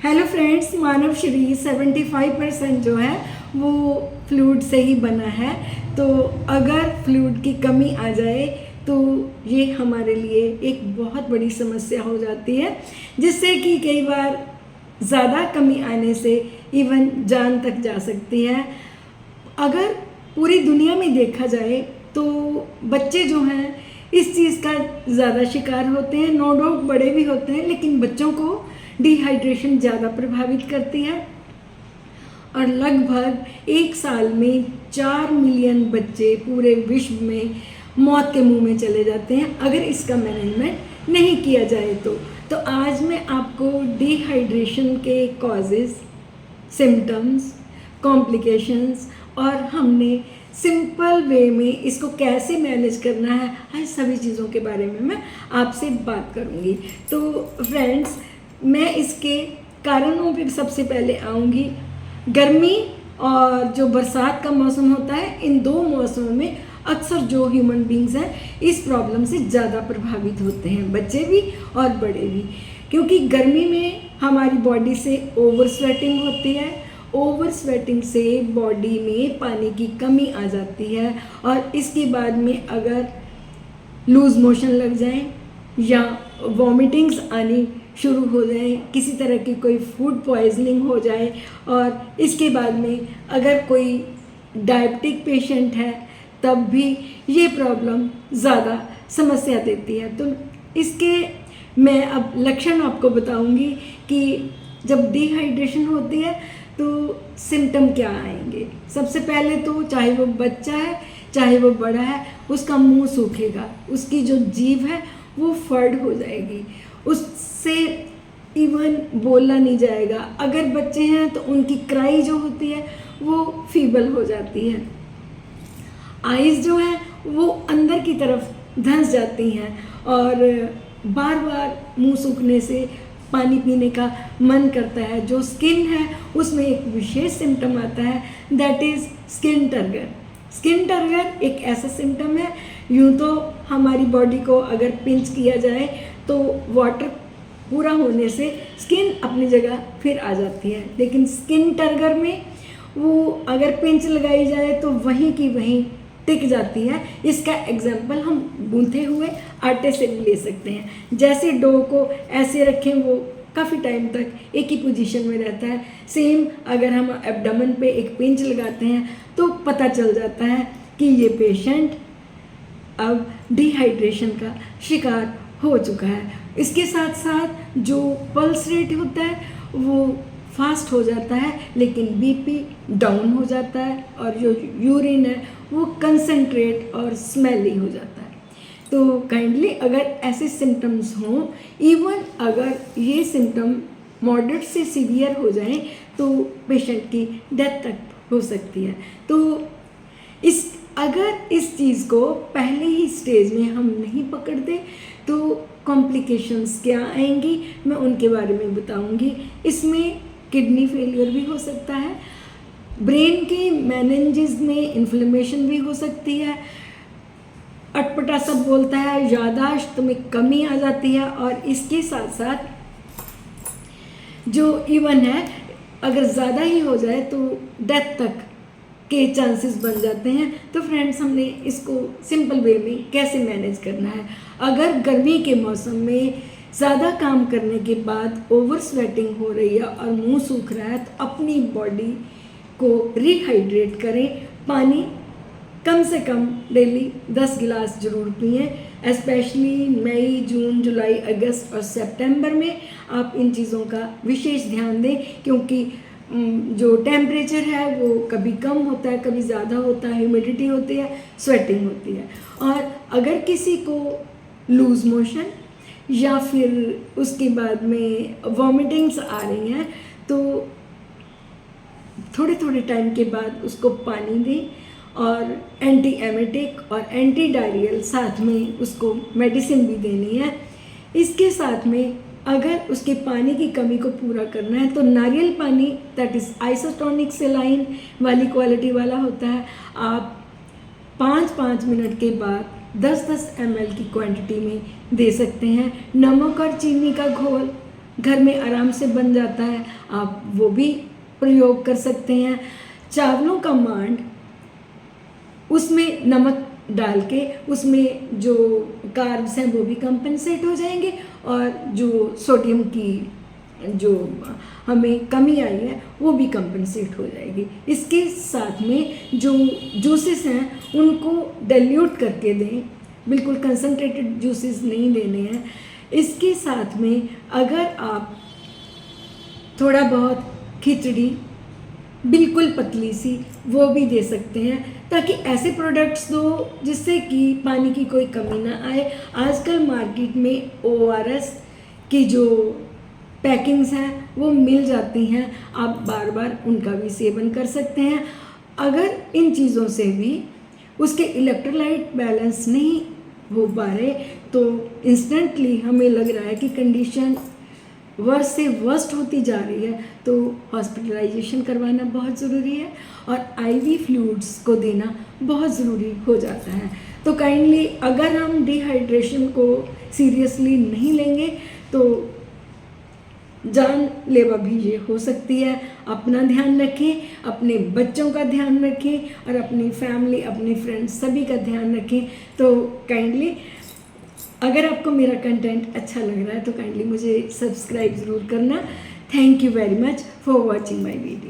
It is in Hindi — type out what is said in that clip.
हेलो फ्रेंड्स, मानव शरीर 75% जो है वो फ्लूइड से ही बना है। तो अगर फ्लूइड की कमी आ जाए तो ये हमारे लिए एक बहुत बड़ी समस्या हो जाती है, जिससे कि कई बार ज़्यादा कमी आने से इवन जान तक जा सकती है। अगर पूरी दुनिया में देखा जाए तो बच्चे जो हैं इस चीज़ का ज़्यादा शिकार होते हैं। नो डाउट बड़े भी होते हैं, लेकिन बच्चों को डिहाइड्रेशन ज़्यादा प्रभावित करती है और लगभग एक साल में 4 मिलियन बच्चे पूरे विश्व में मौत के मुंह में चले जाते हैं अगर इसका मैनेजमेंट नहीं किया जाए तो आज मैं आपको डिहाइड्रेशन के कॉजेज़, सिम्टम्स, कॉम्प्लिकेशंस और हमने सिंपल वे में इसको कैसे मैनेज करना है, आज सभी चीज़ों के बारे में मैं आपसे बात करूँगी। तो फ्रेंड्स, मैं इसके कारणों पे सबसे पहले आऊँगी। गर्मी और जो बरसात का मौसम होता है, इन दो मौसमों में अक्सर जो ह्यूमन बींग्स हैं इस प्रॉब्लम से ज़्यादा प्रभावित होते हैं, बच्चे भी और बड़े भी। क्योंकि गर्मी में हमारी बॉडी से ओवर स्वेटिंग होती है। ओवर स्वेटिंग से बॉडी में पानी की कमी आ जाती है और इसके बाद में अगर लूज मोशन लग जाए या वॉमिटिंग्स आनी शुरू हो जाए, किसी तरह की कोई फूड पॉइजनिंग हो जाए और इसके बाद में अगर कोई डायबिटिक पेशेंट है तब भी ये प्रॉब्लम ज़्यादा समस्या देती है। तो इसके मैं अब लक्षण आपको बताऊंगी कि जब डिहाइड्रेशन होती है तो सिम्टम क्या आएंगे। सबसे पहले तो चाहे वो बच्चा है चाहे वो बड़ा है, उसका मुंह सूखेगा, उसकी जो जीभ है वो फर्ड हो जाएगी, उससे इवन बोलना नहीं जाएगा। अगर बच्चे हैं तो उनकी क्राई जो होती है वो फीबल हो जाती है। आइज़ जो है वो अंदर की तरफ धंस जाती हैं और बार बार मुंह सूखने से पानी पीने का मन करता है। जो स्किन है उसमें एक विशेष सिम्टम आता है, that is skin turgor. Skin turgor एक ऐसा सिम्टम है, यूँ तो हमारी बॉडी को अगर पिंच किया जाए तो वाटर पूरा होने से स्किन अपनी जगह फिर आ जाती है, लेकिन स्किन टर्गर में वो अगर पिंच लगाई जाए तो वहीं की वहीं टिक जाती है। इसका एग्जाम्पल हम गूंथे हुए आटे से भी ले सकते हैं। जैसे डो को ऐसे रखें वो काफ़ी टाइम तक एक ही पोजीशन में रहता है, सेम अगर हम एब्डोमेन पे एक पिंच लगाते हैं तो पता चल जाता है कि ये पेशेंट अब डिहाइड्रेशन का शिकार हो चुका है। इसके साथ साथ जो पल्स रेट होता है वो फास्ट हो जाता है, लेकिन बीपी डाउन हो जाता है और जो यूरिन है वो कंसंट्रेट और स्मेली हो जाता है। तो काइंडली अगर ऐसे सिम्टम्स हों, इवन अगर ये सिम्टम मॉडरेट से सीवियर हो जाएं तो पेशेंट की डेथ तक हो सकती है। तो अगर इस चीज़ को पहले ही स्टेज में हम नहीं पकड़ते तो कॉम्प्लिकेशंस क्या आएंगी, मैं उनके बारे में बताऊंगी। इसमें किडनी फेलियर भी हो सकता है, ब्रेन की मेनिंजेस में इन्फ्लेमेशन भी हो सकती है, अटपटा सब बोलता है, यादाश्त में कमी आ जाती है और इसके साथ साथ जो इवन है अगर ज़्यादा ही हो जाए तो डेथ तक के चांसेस बन जाते हैं। तो फ्रेंड्स, हमने इसको सिंपल वे में कैसे मैनेज करना है। अगर गर्मी के मौसम में ज़्यादा काम करने के बाद ओवर स्वेटिंग हो रही है और मुंह सूख रहा है तो अपनी बॉडी को रिहाइड्रेट करें। पानी कम से कम डेली 10 गिलास ज़रूर पिएं। स्पेशली मई, जून, जुलाई, अगस्त और सितंबर में आप इन चीज़ों का विशेष ध्यान दें, क्योंकि जो टेम्परेचर है वो कभी कम होता है, कभी ज़्यादा होता है, ह्यूमिडिटी होती है, स्वेटिंग होती है। और अगर किसी को लूज मोशन या फिर उसके बाद में वॉमिटिंग्स आ रही हैं तो थोड़े थोड़े टाइम के बाद उसको पानी दें और एंटी एमेटिक और एंटी डायरियल साथ में उसको मेडिसिन भी देनी है। इसके साथ में अगर उसके पानी की कमी को पूरा करना है तो नारियल पानी, दैट इज़ आइसोटोनिक सेलाइन वाली क्वालिटी वाला होता है, आप 5-5 मिनट के बाद 10-10 ml की क्वांटिटी में दे सकते हैं। नमक और चीनी का घोल घर में आराम से बन जाता है, आप वो भी प्रयोग कर सकते हैं। चावलों का मांड, उसमें नमक डाल के उसमें जो कार्ब्स हैं वो भी कंपनसेट हो जाएंगे, और जो सोडियम की जो हमें कमी आई है वो भी कंपनसेट हो जाएगी। इसके साथ में जो जूसेस हैं उनको डाइल्यूट करके दें, बिल्कुल कंसनट्रेटेड जूसेस नहीं देने हैं। इसके साथ में अगर आप थोड़ा बहुत खिचड़ी बिल्कुल पतली सी वो भी दे सकते हैं, ताकि ऐसे प्रोडक्ट्स दो जिससे कि पानी की कोई कमी ना आए। आजकल मार्केट में ORS की जो पैकिंग्स हैं वो मिल जाती हैं, आप बार बार उनका भी सेवन कर सकते हैं। अगर इन चीज़ों से भी उसके इलेक्ट्रोलाइट बैलेंस नहीं हो पा रहे तो इंस्टेंटली हमें लग रहा है कि कंडीशन वर्स्ट से वर्स्ट होती जा रही है, तो हॉस्पिटलाइजेशन करवाना बहुत ज़रूरी है और IV फ्लूइड्स को देना बहुत ज़रूरी हो जाता है। तो काइंडली अगर हम डिहाइड्रेशन को सीरियसली नहीं लेंगे तो जानलेवा भी ये हो सकती है। अपना ध्यान रखें, अपने बच्चों का ध्यान रखें और अपनी फैमिली, अपने फ्रेंड्स सभी का ध्यान रखें। तो काइंडली अगर आपको मेरा कंटेंट अच्छा लग रहा है तो काइंडली मुझे सब्सक्राइब ज़रूर करना। Thank you very much for watching my video.